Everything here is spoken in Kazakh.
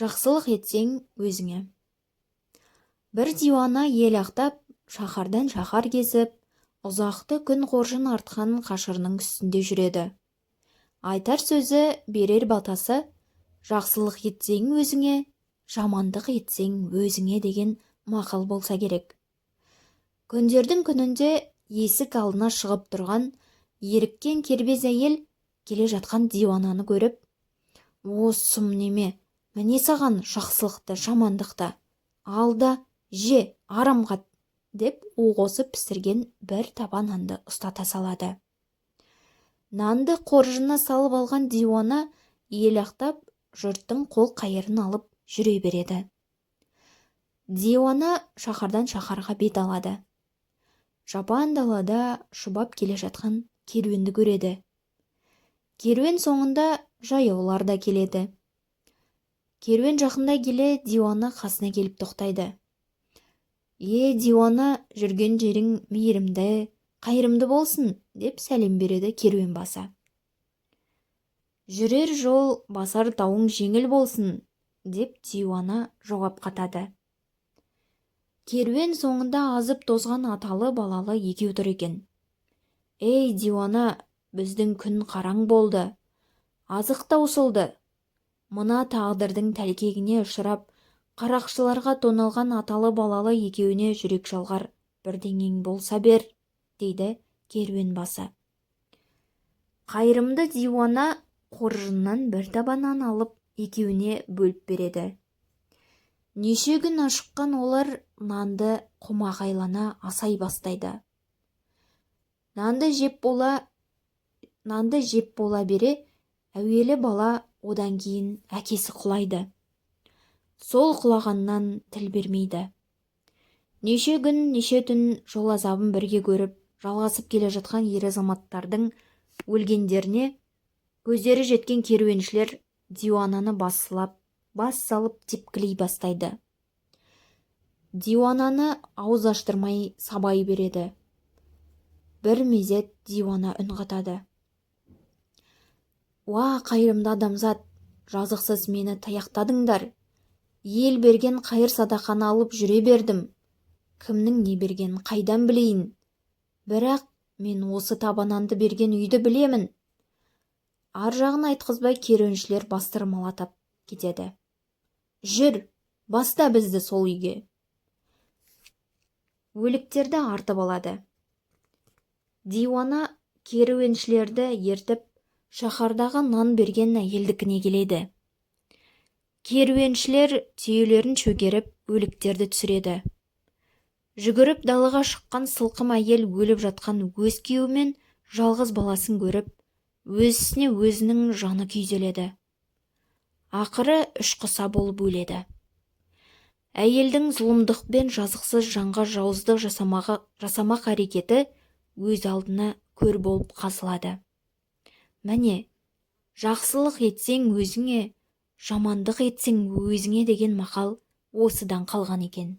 жақсылық етсең өзіңе. Бір диуана ел ақтап, шаһардан шаһар кезіп, ұзақты күн қоржын артқан қашырының үстінде жүреді. Айтар сөзі, берер батасы, жақсылық етсең өзіңе, жамандық етсең өзіңе деген мақал болса керек. Күндердің күнінде есік алдына шығып тұрған еріккен кербез әйел келе жатқан диуананы көріп, «О, сұм неме, міне саған жақсылықты, жамандықты, ал да же, арам қат», деп у қосып пісірген бір таба нанды ұстата салады. Нанды қоржынына салып алған диуана ел ақтап, жұрттың қол қайырын алып жүре береді. Диуана шаһардан шаһарға бет алады. Жапан далада шұбап келе жатқан керуенді көреді. Керуен соңында жаяулар да келеді. Керуен жақындай келе диуана қасына келіп тоқтайды. Диуана, жүрген жерің мейірімді, қайырымды болсын, деп сәлем береді керуен басы. Жүрер жол, басар тауың жеңіл болсын, деп диуана жауап қатады. Керуен соңында азып тозған аталы балалы екеу тұр екен. Диуана, біздің күн қараң болды, азық таусылды. Мына тағдырдың тәлкегіне ұшырап, қарақшыларға тоналған аталы балалы екеуіне жүрек жалғар бірдеңең болса бер, дейді керуен басы. Қайырымды диуана қоржыннан бір таба нан алып екеуіне бөліп береді. Неше күн ашыққан олар нанды қомағайлана асай бастайды. Нанды жеп бола бере, әуелі бала, одан кейін әкесі құлайды. Сол құлағаннан тіл бермейді. Неше күн, неше түн жол азабын бірге көріп, жалғасып келе жатқан ер азаматтардың өлгендеріне көздері жеткен керуеншілер диуананы бас салып тепкілей бастайды. Диуананы ауыз аштырмай сабай береді. Бір мезет диуана үн қатады. «Уа, қайырымды адамзат, жазықсыз мені таяқтадыңдар. Ел берген қайыр садақаны алып жүре бердім. Кімнің не берген қайдан білейін? Бірақ мен осы табананды берген үйді білемін». Ар жағын айтқызбай керуеншілер бастырмалатып кетеді. «Жүр, баста бізді сол үйге». Өліктерді артып алады. Диуана керуеншілерді ертіп, шаһардағы нан берген әйелдікіне келеді. Керуеншілер түйелерін шөгеріп, өліктерді түсіреді. Жүгіріп далаға шыққан сылқым әйел өліп жатқан өз күйеуімен жалғыз баласын көріп, өз ісіне өзінің жаны күйзеледі. Ақыры үш құса болып өледі. Әйелдің зұлымдық пен жазықсыз жанға жауыздық жасамақ әрекеті өз алдына көр болып қазылады. Міне, жақсылық етсең өзіңе, жамандық етсең өзіңе деген мақал осыдан қалған екен.